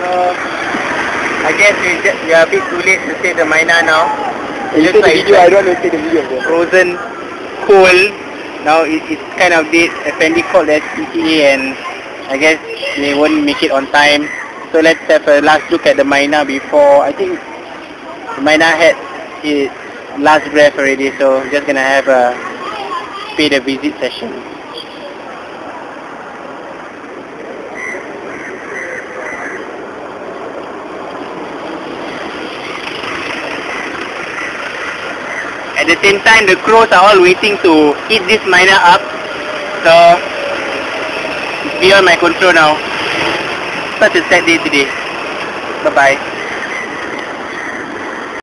I guess we are a bit too late to save the Maina now. You take the video, I don't want to take the video. Frozen coal. Now it's kind of dead. Afandi called the SPCA and I guess they won't make it on time. So let's have a last look at the Maina before. I think the Maina had its last breath already, so just gonna have a pay the visit session. At the same time, the crows are all waiting to eat this Maina up. So it's beyond my control now. Such a sad day today. Bye bye.